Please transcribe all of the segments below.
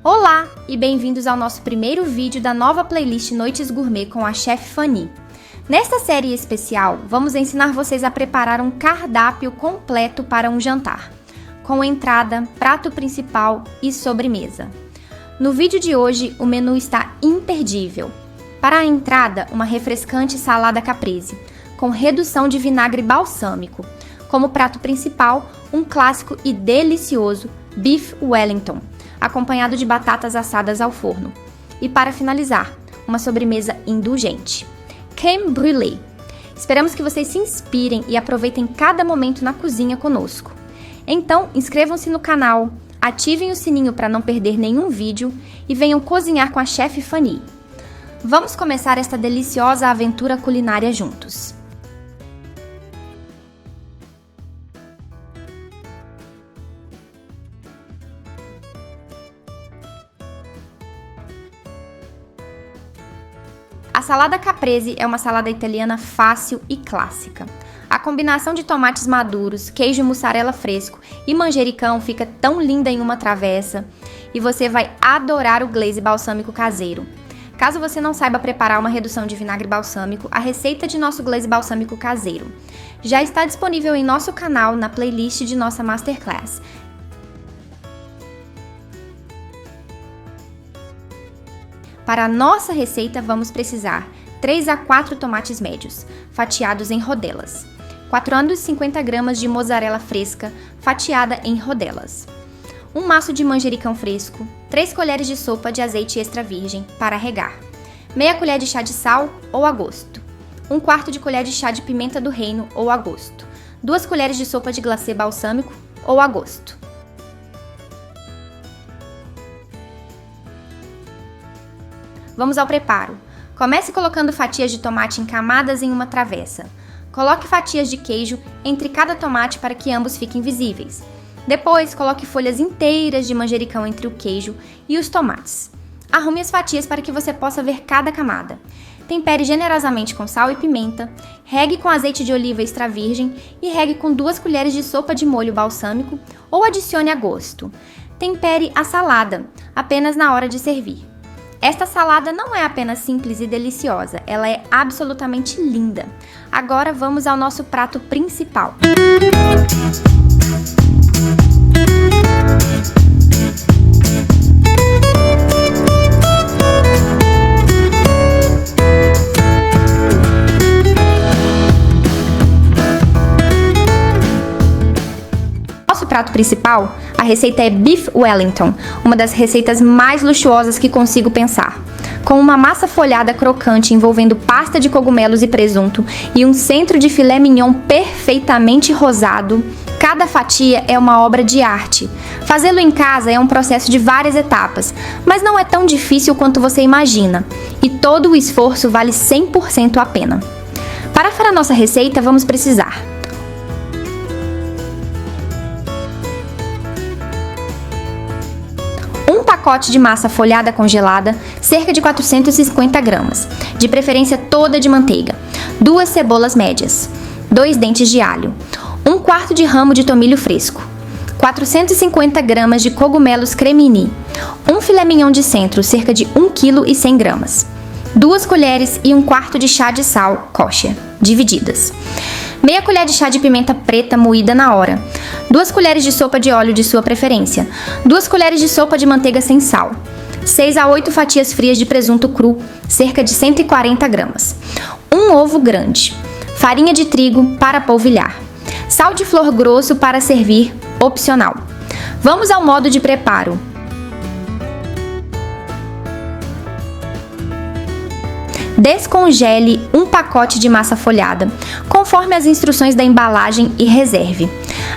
Olá e bem-vindos ao nosso primeiro vídeo da nova playlist Noites Gourmet com a Chef Fanny. Nesta série especial, vamos ensinar vocês a preparar um cardápio completo para um jantar, com entrada, prato principal e sobremesa. No vídeo de hoje, o menu está imperdível. Para a entrada, uma refrescante salada caprese, com redução de vinagre balsâmico. Como prato principal, um clássico e delicioso Beef Wellington, acompanhado de batatas assadas ao forno. E para finalizar, uma sobremesa indulgente, crème brûlée. Esperamos que vocês se inspirem e aproveitem cada momento na cozinha conosco. Então, inscrevam-se no canal, ativem o sininho para não perder nenhum vídeo e venham cozinhar com a Chef Fanny. Vamos começar esta deliciosa aventura culinária juntos. A salada caprese é uma salada italiana fácil e clássica. A combinação de tomates maduros, queijo mussarela fresco e manjericão fica tão linda em uma travessa e você vai adorar o glaze balsâmico caseiro. Caso você não saiba preparar uma redução de vinagre balsâmico, a receita de nosso glaze balsâmico caseiro já está disponível em nosso canal na playlist de nossa Masterclass. Para a nossa receita, vamos precisar 3 a 4 tomates médios, fatiados em rodelas, 450 gramas de mozzarella fresca, fatiada em rodelas, um maço de manjericão fresco, 3 colheres de sopa de azeite extra virgem para regar, meia colher de chá de sal ou a gosto, 1/4 de colher de chá de pimenta do reino ou a gosto, 2 colheres de sopa de glacê balsâmico ou a gosto. Vamos ao preparo. Comece colocando fatias de tomate em camadas em uma travessa. Coloque fatias de queijo entre cada tomate para que ambos fiquem visíveis. Depois, coloque folhas inteiras de manjericão entre o queijo e os tomates. Arrume as fatias para que você possa ver cada camada. Tempere generosamente com sal e pimenta, regue com azeite de oliva extra virgem e regue com 2 colheres de sopa de molho balsâmico ou adicione a gosto. Tempere a salada, apenas na hora de servir. Esta salada não é apenas simples e deliciosa, ela é absolutamente linda. Agora vamos ao nosso prato principal. Nosso prato principal, a receita é Beef Wellington, uma das receitas mais luxuosas que consigo pensar. Com uma massa folhada crocante envolvendo pasta de cogumelos e presunto e um centro de filé mignon perfeitamente rosado, cada fatia é uma obra de arte. Fazê-lo em casa é um processo de várias etapas, mas não é tão difícil quanto você imagina, e todo o esforço vale 100% a pena. Para nossa receita, vamos precisar um pacote de massa folhada congelada, cerca de 450 gramas, de preferência toda de manteiga, 2 cebolas médias, 2 dentes de alho, 1/4 de ramo de tomilho fresco, 450 gramas de cogumelos cremini, um filé mignon de centro, cerca de 1 kg e 100 gramas, 2 colheres e 1/4 de chá de sal kosher, divididas, meia colher de chá de pimenta preta moída na hora, 2 colheres de sopa de óleo de sua preferência, 2 colheres de sopa de manteiga sem sal, 6 a 8 fatias frias de presunto cru, cerca de 140 gramas, um ovo grande, farinha de trigo para polvilhar, sal de flor grosso para servir, opcional. Vamos ao modo de preparo. Descongele um pacote de massa folhada, conforme as instruções da embalagem e reserve.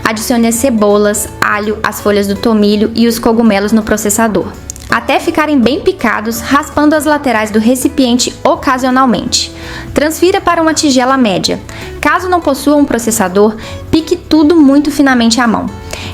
Adicione as cebolas, alho, as folhas do tomilho e os cogumelos no processador, até ficarem bem picados, raspando as laterais do recipiente ocasionalmente. Transfira para uma tigela média. Caso não possua um processador, pique tudo muito finamente à mão.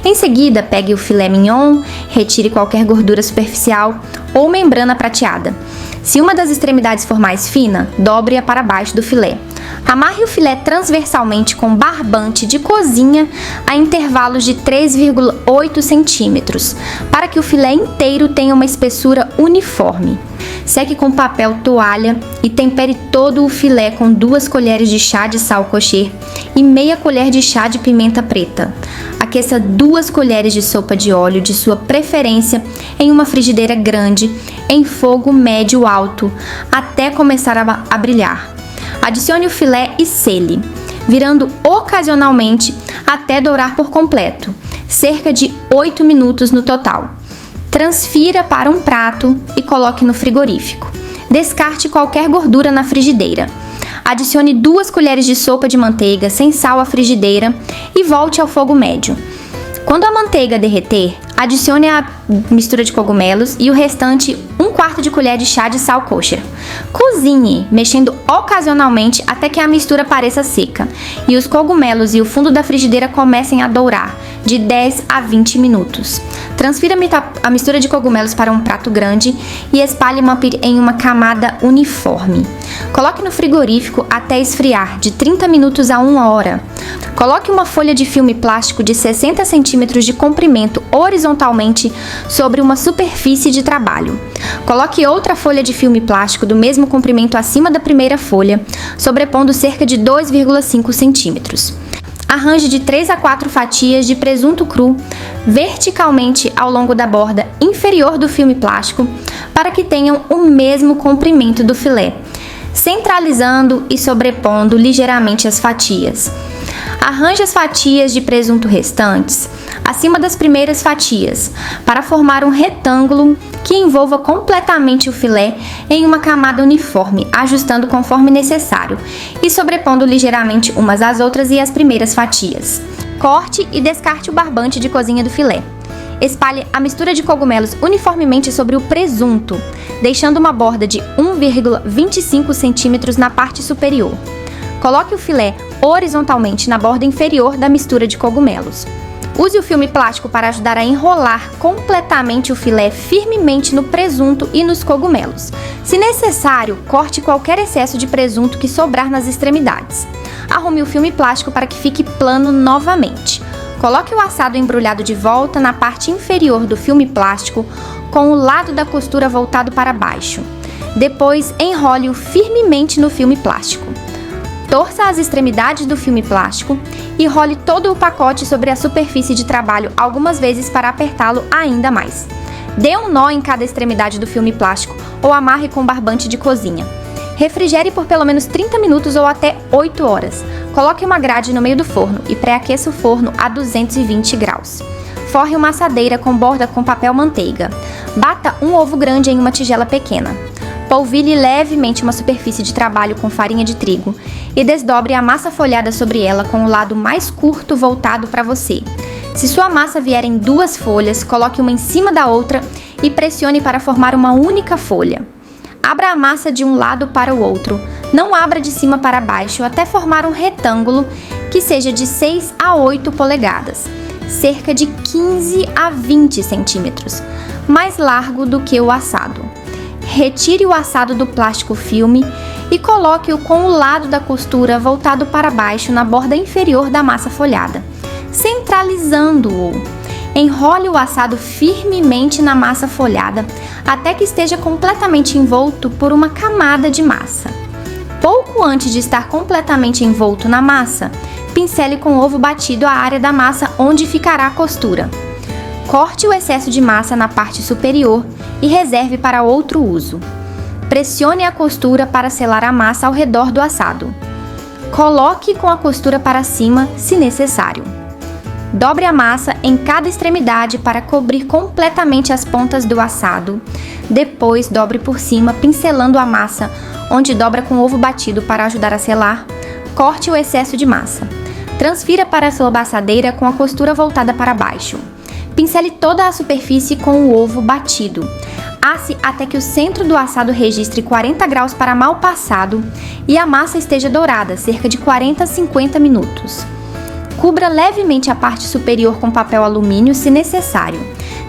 Em seguida, pegue o filé mignon, retire qualquer gordura superficial ou membrana prateada. Se uma das extremidades for mais fina, dobre-a para baixo do filé. Amarre o filé transversalmente com barbante de cozinha a intervalos de 3,8 centímetros, para que o filé inteiro tenha uma espessura uniforme. Seque com papel toalha e tempere todo o filé com 2 colheres de chá de sal kosher e meia colher de chá de pimenta preta. Aqueça 2 colheres de sopa de óleo de sua preferência em uma frigideira grande, em fogo médio alto, até começar a brilhar. Adicione o filé e sele, virando ocasionalmente até dourar por completo, cerca de 8 minutos no total. Transfira para um prato e coloque no frigorífico. Descarte qualquer gordura na frigideira. Adicione 2 colheres de sopa de manteiga sem sal à frigideira e volte ao fogo médio. Quando a manteiga derreter, adicione a mistura de cogumelos e o restante 1/4 de colher de chá de sal kosher. Cozinhe, mexendo ocasionalmente até que a mistura pareça seca e os cogumelos e o fundo da frigideira comecem a dourar, de 10 a 20 minutos. Transfira a mistura de cogumelos para um prato grande e espalhe em uma camada uniforme. Coloque no frigorífico até esfriar, de 30 minutos a 1 hora. Coloque uma folha de filme plástico de 60 centímetros de comprimento horizontalmente sobre uma superfície de trabalho. Coloque outra folha de filme plástico do mesmo comprimento acima da primeira folha, sobrepondo cerca de 2,5 centímetros. Arranje de 3 a 4 fatias de presunto cru verticalmente ao longo da borda inferior do filme plástico para que tenham o mesmo comprimento do filé, centralizando e sobrepondo ligeiramente as fatias. Arranje as fatias de presunto restantes acima das primeiras fatias, para formar um retângulo que envolva completamente o filé em uma camada uniforme, ajustando conforme necessário e sobrepondo ligeiramente umas às outras e as primeiras fatias. Corte e descarte o barbante de cozinha do filé. Espalhe a mistura de cogumelos uniformemente sobre o presunto, deixando uma borda de 1,25 centímetros na parte superior. Coloque o filé horizontalmente na borda inferior da mistura de cogumelos. Use o filme plástico para ajudar a enrolar completamente o filé firmemente no presunto e nos cogumelos. Se necessário, corte qualquer excesso de presunto que sobrar nas extremidades. Arrume o filme plástico para que fique plano novamente. Coloque o assado embrulhado de volta na parte inferior do filme plástico, com o lado da costura voltado para baixo. Depois, enrole-o firmemente no filme plástico. Torça as extremidades do filme plástico e role todo o pacote sobre a superfície de trabalho algumas vezes para apertá-lo ainda mais. Dê um nó em cada extremidade do filme plástico ou amarre com barbante de cozinha. Refrigere por pelo menos 30 minutos ou até 8 horas. Coloque uma grade no meio do forno e pré-aqueça o forno a 220 graus. Forre uma assadeira com borda com papel manteiga. Bata um ovo grande em uma tigela pequena. Polvilhe levemente uma superfície de trabalho com farinha de trigo e desdobre a massa folhada sobre ela com o lado mais curto voltado para você. Se sua massa vier em 2 folhas, coloque uma em cima da outra e pressione para formar uma única folha. Abra a massa de um lado para o outro, não abra de cima para baixo até formar um retângulo que seja de 6 a 8 polegadas, cerca de 15 a 20 centímetros, mais largo do que o assado. Retire o assado do plástico filme e coloque-o com o lado da costura voltado para baixo na borda inferior da massa folhada, centralizando-o. Enrole o assado firmemente na massa folhada até que esteja completamente envolto por uma camada de massa. Pouco antes de estar completamente envolto na massa, pincele com ovo batido a área da massa onde ficará a costura. Corte o excesso de massa na parte superior e reserve para outro uso. Pressione a costura para selar a massa ao redor do assado. Coloque com a costura para cima, se necessário. Dobre a massa em cada extremidade para cobrir completamente as pontas do assado. Depois, dobre por cima, pincelando a massa, onde dobra com ovo batido para ajudar a selar. Corte o excesso de massa. Transfira para a sua assadeira com a costura voltada para baixo. Pincele toda a superfície com o ovo batido. Asse até que o centro do assado registre 40 graus para mal passado e a massa esteja dourada, cerca de 40 a 50 minutos. Cubra levemente a parte superior com papel alumínio se necessário,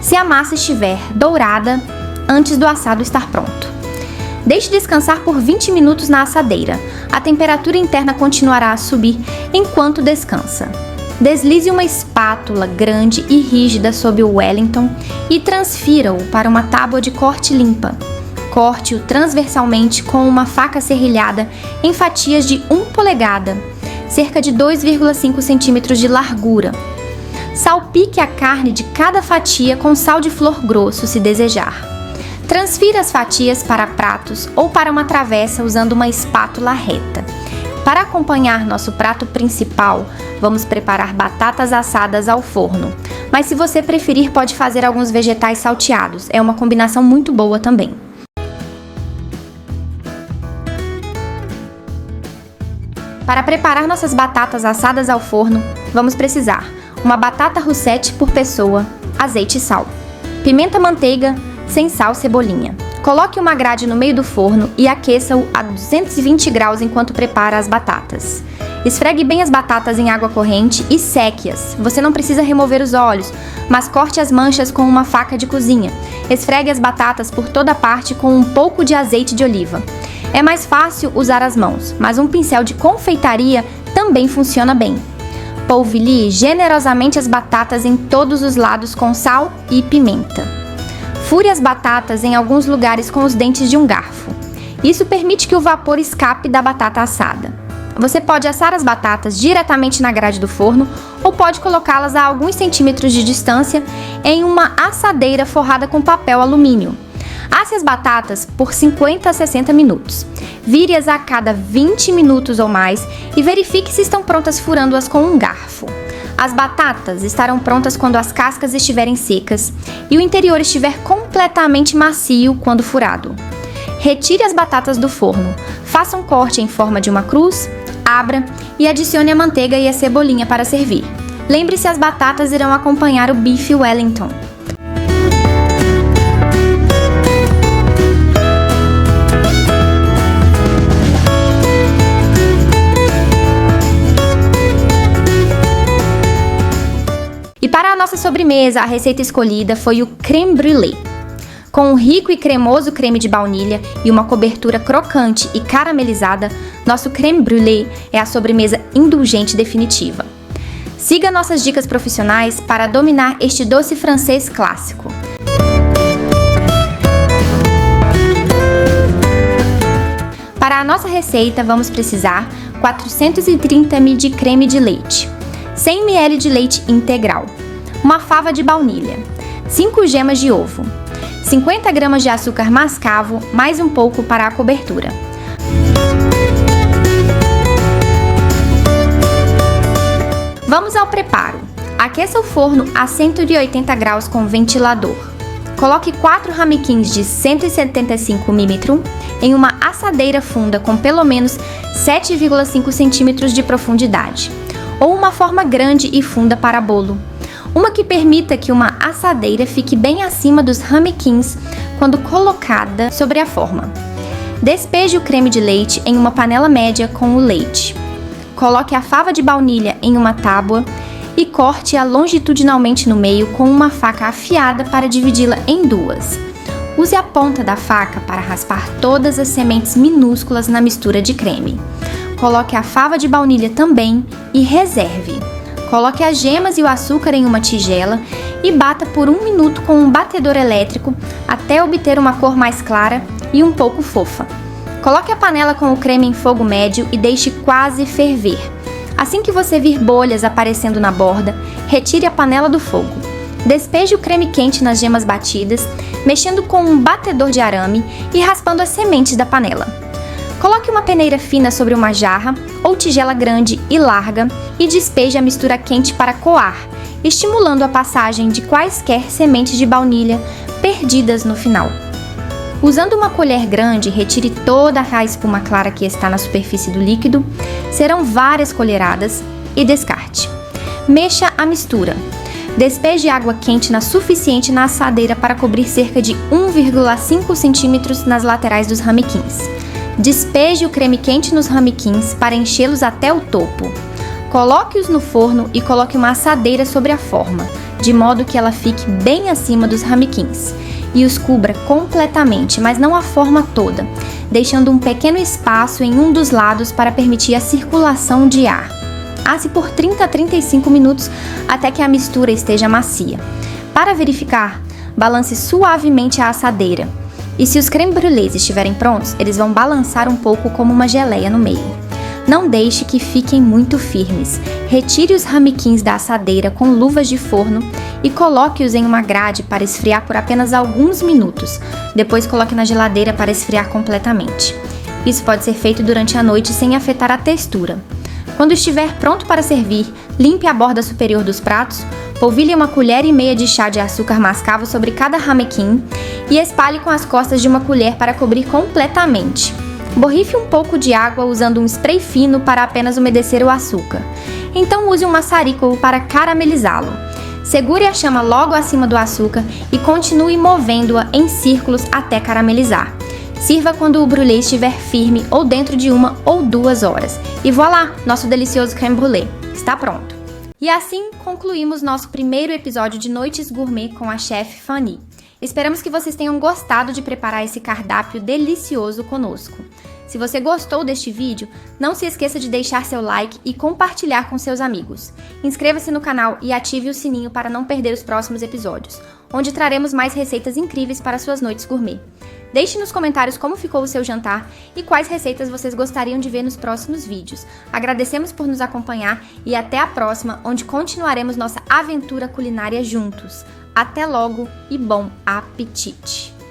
se a massa estiver dourada antes do assado estar pronto. Deixe descansar por 20 minutos na assadeira. A temperatura interna continuará a subir enquanto descansa. Deslize uma espátula grande e rígida sobre o Wellington e transfira-o para uma tábua de corte limpa. Corte-o transversalmente com uma faca serrilhada em fatias de 1 polegada, cerca de 2,5 centímetros de largura. Salpique a carne de cada fatia com sal de flor grosso, se desejar. Transfira as fatias para pratos ou para uma travessa usando uma espátula reta. Para acompanhar nosso prato principal, vamos preparar batatas assadas ao forno. Mas se você preferir, pode fazer alguns vegetais salteados. É uma combinação muito boa também. Para preparar nossas batatas assadas ao forno, vamos precisar uma batata roussette por pessoa, azeite e sal, pimenta manteiga, sem sal, cebolinha. Coloque uma grade no meio do forno e aqueça-o a 220 graus enquanto prepara as batatas. Esfregue bem as batatas em água corrente e seque-as. Você não precisa remover os óleos, mas corte as manchas com uma faca de cozinha. Esfregue as batatas por toda parte com um pouco de azeite de oliva. É mais fácil usar as mãos, mas um pincel de confeitaria também funciona bem. Polvilhe generosamente as batatas em todos os lados com sal e pimenta. Fure as batatas em alguns lugares com os dentes de um garfo. Isso permite que o vapor escape da batata assada. Você pode assar as batatas diretamente na grade do forno ou pode colocá-las a alguns centímetros de distância em uma assadeira forrada com papel alumínio. Asse as batatas por 50 a 60 minutos. Vire-as a cada 20 minutos ou mais e verifique se estão prontas furando-as com um garfo. As batatas estarão prontas quando as cascas estiverem secas e o interior estiver completamente macio quando furado. Retire as batatas do forno, faça um corte em forma de uma cruz, abra e adicione a manteiga e a cebolinha para servir. Lembre-se, as batatas irão acompanhar o bife Wellington. E para a nossa sobremesa, a receita escolhida foi o crème brûlée. Com um rico e cremoso creme de baunilha e uma cobertura crocante e caramelizada, nosso crème brûlée é a sobremesa indulgente definitiva. Siga nossas dicas profissionais para dominar este doce francês clássico. Para a nossa receita, vamos precisar 430 ml de creme de leite, 100 ml de leite integral, uma fava de baunilha, 5 gemas de ovo, 50 gramas de açúcar mascavo, mais um pouco para a cobertura. Vamos ao preparo. Aqueça o forno a 180 graus com ventilador. Coloque 4 ramequins de 175 mm em uma assadeira funda com pelo menos 7,5 cm de profundidade, ou uma forma grande e funda para bolo. Uma que permita que uma assadeira fique bem acima dos ramequins quando colocada sobre a forma. Despeje o creme de leite em uma panela média com o leite. Coloque a fava de baunilha em uma tábua e corte-a longitudinalmente no meio com uma faca afiada para dividi-la em duas. Use a ponta da faca para raspar todas as sementes minúsculas na mistura de creme. Coloque a fava de baunilha também e reserve. Coloque as gemas e o açúcar em uma tigela e bata por 1 minuto com um batedor elétrico até obter uma cor mais clara e um pouco fofa. Coloque a panela com o creme em fogo médio e deixe quase ferver. Assim que você vir bolhas aparecendo na borda, retire a panela do fogo. Despeje o creme quente nas gemas batidas, mexendo com um batedor de arame e raspando as sementes da panela. Coloque uma peneira fina sobre uma jarra ou tigela grande e larga e despeje a mistura quente para coar, estimulando a passagem de quaisquer sementes de baunilha perdidas no final. Usando uma colher grande, retire toda a espuma clara que está na superfície do líquido, serão várias colheradas, e descarte. Mexa a mistura. Despeje água quente suficiente na assadeira para cobrir cerca de 1,5 cm nas laterais dos ramequins. Despeje o creme quente nos ramequins para enchê-los até o topo. Coloque-os no forno e coloque uma assadeira sobre a forma, de modo que ela fique bem acima dos ramequins. e os cubra completamente, mas não a forma toda, deixando um pequeno espaço em um dos lados para permitir a circulação de ar. Asse por 30 a 35 minutos até que a mistura esteja macia. Para verificar, balance suavemente a assadeira. E se os creme brûlés estiverem prontos, eles vão balançar um pouco como uma geleia no meio. Não deixe que fiquem muito firmes. Retire os ramequins da assadeira com luvas de forno e coloque-os em uma grade para esfriar por apenas alguns minutos. Depois coloque na geladeira para esfriar completamente. Isso pode ser feito durante a noite sem afetar a textura. Quando estiver pronto para servir, limpe a borda superior dos pratos, polvilhe 1,5 colher de chá de açúcar mascavo sobre cada ramequim e espalhe com as costas de 1 colher para cobrir completamente. Borrife um pouco de água usando um spray fino para apenas umedecer o açúcar. Então use um maçarico para caramelizá-lo. Segure a chama logo acima do açúcar e continue movendo-a em círculos até caramelizar. Sirva quando o brûlée estiver firme ou dentro de 1 ou 2 horas. E voilá, nosso delicioso crème brûlée está pronto. E assim concluímos nosso primeiro episódio de Noites Gourmet com a chefe Fanny. Esperamos que vocês tenham gostado de preparar esse cardápio delicioso conosco. Se você gostou deste vídeo, não se esqueça de deixar seu like e compartilhar com seus amigos. Inscreva-se no canal e ative o sininho para não perder os próximos episódios, onde traremos mais receitas incríveis para suas noites gourmet. Deixe nos comentários como ficou o seu jantar e quais receitas vocês gostariam de ver nos próximos vídeos. Agradecemos por nos acompanhar e até a próxima, onde continuaremos nossa aventura culinária juntos. Até logo e bom apetite!